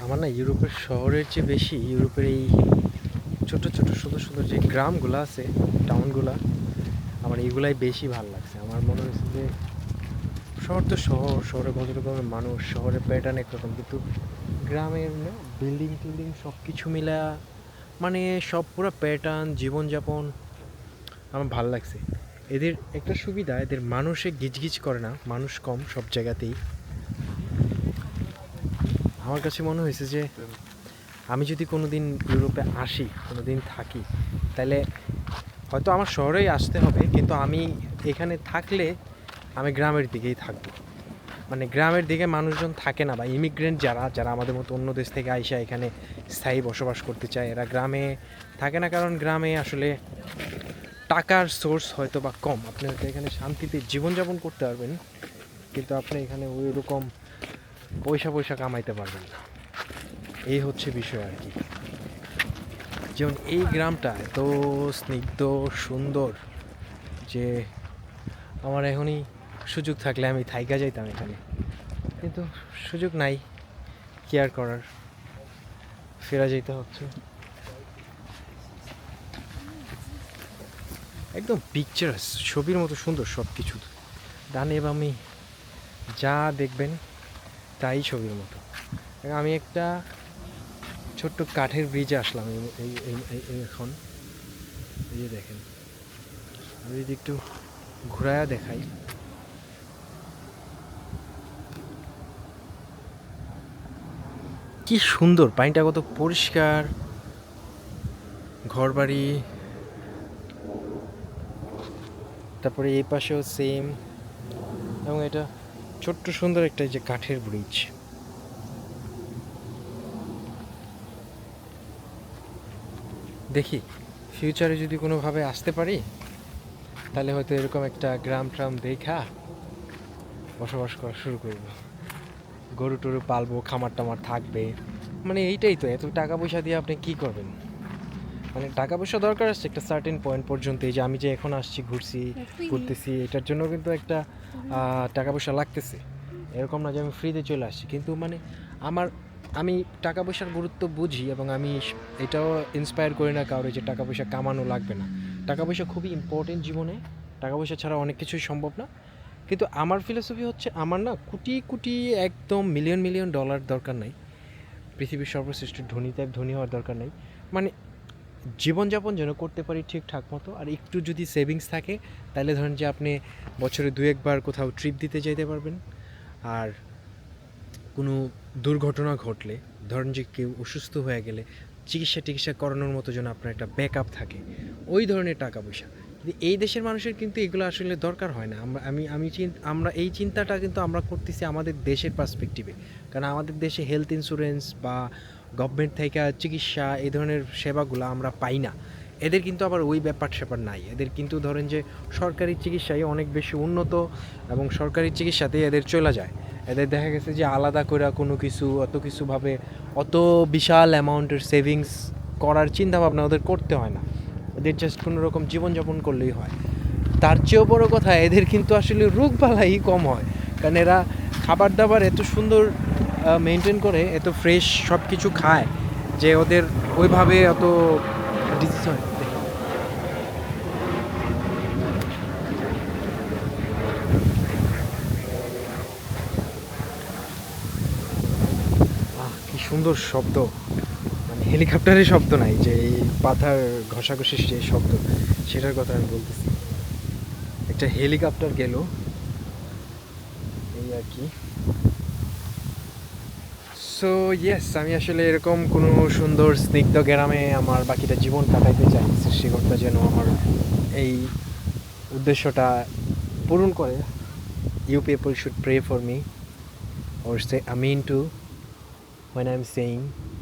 আমার না ইউরোপের শহরের চেয়ে বেশি ইউরোপের এই ছোট ছোট সুন্দর সুন্দর যে গ্রামগুলো আছে, টাউনগুলা, আমার এইগুলাই বেশি ভালো লাগছে। আমার মনে হয়েছে যে শহর তো শহর, শহরে কত রকমের মানুষ, শহরের প্যাটার্ন একরকম, কিন্তু গ্রামের না বিল্ডিং টিল্ডিং সব কিছু মিলা, মানে সব পুরো প্যাটার্ন জীবনযাপন আমার ভালো লাগছে। এদের একটা সুবিধা, এদের মানুষে গিজগিজ করে না, মানুষ কম সব জায়গাতেই। আমার কাছে মনে হয়েছে যে আমি যদি কোনো দিন ইউরোপে আসি, কোনো দিন থাকি, তাহলে হয়তো আমার শহরেই আসতে হবে, কিন্তু আমি এখানে থাকলে আমি গ্রামের দিকেই থাকবো। মানে গ্রামের দিকে মানুষজন থাকে না, বা ইমিগ্রেন্ট যারা যারা আমাদের মতো অন্য দেশ থেকে আইসা এখানে স্থায়ী বসবাস করতে চায়, এরা গ্রামে থাকে না, কারণ গ্রামে আসলে টাকার সোর্স হয়তো বা কম। আপনি হয়তো এখানে শান্তিতে জীবনযাপন করতে পারবেন, কিন্তু আপনি এখানে ওই রকম পয়সা পয়সা কামাইতে পারবেন না। এই হচ্ছে বিষয় আর কি। যেমন এই গ্রামটা এত স্নিগ্ধ সুন্দর যে আমার এখনই সুযোগ থাকলে আমি থাইকা যাইতাম এখানে, কিন্তু সুযোগ নাই, কেয়ার করার, ফেরা যেতে হচ্ছে। একদম পিকচারাস, ছবির মতো সুন্দর সব কিছু, ডানে বামে যা দেখবেন তাই ছবির মতো। আমি একটা ছোট্ট কাঠের ব্রিজে আসলাম এখন। এই যে দেখেন, আমি যদি একটু ঘোরায়া দেখাই, কি সুন্দর, পানিটা কত পরিষ্কার, ঘরবাড়ি, তারপরে এই পাশেও সেম। এবং এটা ছোট্ট সুন্দর একটা যে কাঠের ব্রিজ। দেখি ফিউচারে যদি কোনোভাবে আসতে পারি, তাহলে হয়তো এরকম একটা গ্রাম ট্রাম দেখা বসবাস করা শুরু করবো। গরু টরু পালবো, খামার টামার থাকবে। মানে এইটাই তো, এত টাকা পয়সা দিয়ে আপনি কি করবেন? মানে টাকা পয়সা দরকার আছে একটা সার্টেন পয়েন্ট পর্যন্ত। এই যে আমি যে এখন আসছি, ঘুরছি, ঘুরতেছি, এটার জন্য কিন্তু একটা টাকা পয়সা লাগতেছে। এরকম না যে আমি ফ্রিতে চলে আসছি, কিন্তু মানে আমার আমি টাকা পয়সার গুরুত্ব বুঝি, এবং আমি এটাও ইন্সপায়ার করি না কারো যে টাকা পয়সা কামানো লাগবে না। টাকা পয়সা খুবই ইম্পর্টেন্ট জীবনে, টাকা পয়সা ছাড়া অনেক কিছুই সম্ভব না। কিন্তু আমার ফিলোসফি হচ্ছে, আমার না কোটি কোটি একদম মিলিয়ন মিলিয়ন ডলার দরকার নাই, পৃথিবীর সর্বশ্রেষ্ঠ ধনী টাইপ ধনী হওয়ার দরকার নেই। মানে জীবনযাপন যেন করতে পারি ঠিকঠাক মতো, আর একটু যদি সেভিংস থাকে, তাহলে ধরেন যে আপনি বছরে দু একবার কোথাও ট্রিপ দিতে যেতে পারবেন। আর কোনো দুর্ঘটনা ঘটলে, ধরেন যে কেউ অসুস্থ হয়ে গেলে চিকিৎসা করানোর মতো যেন আপনার একটা ব্যাকআপ থাকে, ওই ধরনের টাকা পয়সা। কিন্তু এই দেশের মানুষের কিন্তু এগুলো আসলে দরকার হয় না। আমরা এই চিন্তাটা কিন্তু আমরা করতেছি আমাদের দেশের পার্সপেক্টিভে, কারণ আমাদের দেশে হেলথ ইন্স্যুরেন্স বা গভর্নমেন্ট থেকে চিকিৎসা এই ধরনের সেবাগুলো আমরা পাই না। এদের কিন্তু আবার ওই ব্যাপার স্যাপার নাই। এদের কিন্তু ধরেন যে সরকারি চিকিৎসায় অনেক বেশি উন্নত, এবং সরকারি চিকিৎসাতেই এদের চলে যায়। এদের দেখা গেছে যে আলাদা করে কোনো কিছু অত কিছুভাবে অত বিশাল অ্যামাউন্টের সেভিংস করার চিন্তাভাবনা ওদের করতে হয় না। ওদের জাস্ট কোনো রকম জীবনযাপন করলেই হয়। তার চেয়েও বড় কথা, এদের কিন্তু আসলে রোগবালাই কম হয়, কারণ এরা খাবার দাবার এত সুন্দর মেনটেন করে, এত ফ্রেশ সব কিছু খায়, যে ওদের ওইভাবে অত ডিজিজ হয়। কি সুন্দর শব্দ, মানে হেলিকপ্টারের শব্দ নাই, যে এই পাথার ঘষাঘষির যে শব্দ, সেটার কথা আমি বলতেছি। একটা হেলিকপ্টার গেল, এই আর কি। সো ইয়েস, আমি আসলে এরকম কোনো সুন্দর স্নিগ্ধ গ্রামে আমার বাকিটা জীবন কাটাইতে চাই। সৃষ্টিকর্তা যেন আমার এই উদ্দেশ্যটা পূরণ করে। You people should pray for me, or say amen to when I am saying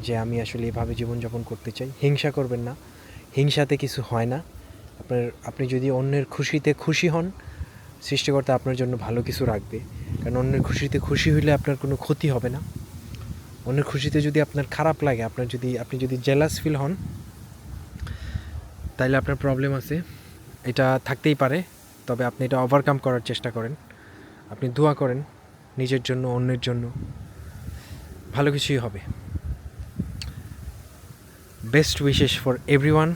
যে আমি আসলে এভাবে জীবনযাপন করতে চাই। হিংসা করবেন না, হিংসাতে কিছু হয় না। আপনি যদি অন্যের খুশিতে খুশি হন, সৃষ্টিকর্তা আপনার জন্য ভালো কিছু রাখবে। কারণ অন্যের খুশিতে খুশি হইলে আপনার কোনো ক্ষতি হবে না। অন্যের খুশিতে যদি আপনার খারাপ লাগে, আপনি যদি জেলাস ফিল হন, তাইলে আপনার প্রবলেম আছে, এটা থাকতেই পারে। তবে আপনি এটা ওভারকাম করার চেষ্টা করেন, আপনি দোয়া করেন নিজের জন্য, অন্যের জন্য, ভালো কিছুই হবে। Best wishes for everyone.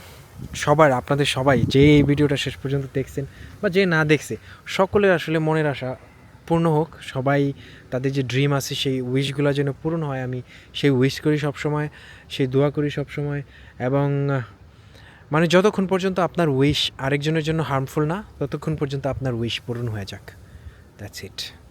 সবার, আপনাদের সবাই যে এই ভিডিওটা শেষ পর্যন্ত দেখছেন বা যে না দেখছে, সকলের আসলে মনের আশা পূর্ণ হোক। সবাই তাদের যে ড্রিম আছে সেই উইশগুলো যেন পূরণ হয়, আমি সেই উইশ করি সবসময়, সেই দোয়া করি সবসময়। এবং মানে যতক্ষণ পর্যন্ত আপনার উইশ আরেকজনের জন্য হার্মফুল না, ততক্ষণ পর্যন্ত আপনার উইশ পূরণ হয়ে যাক। That's it.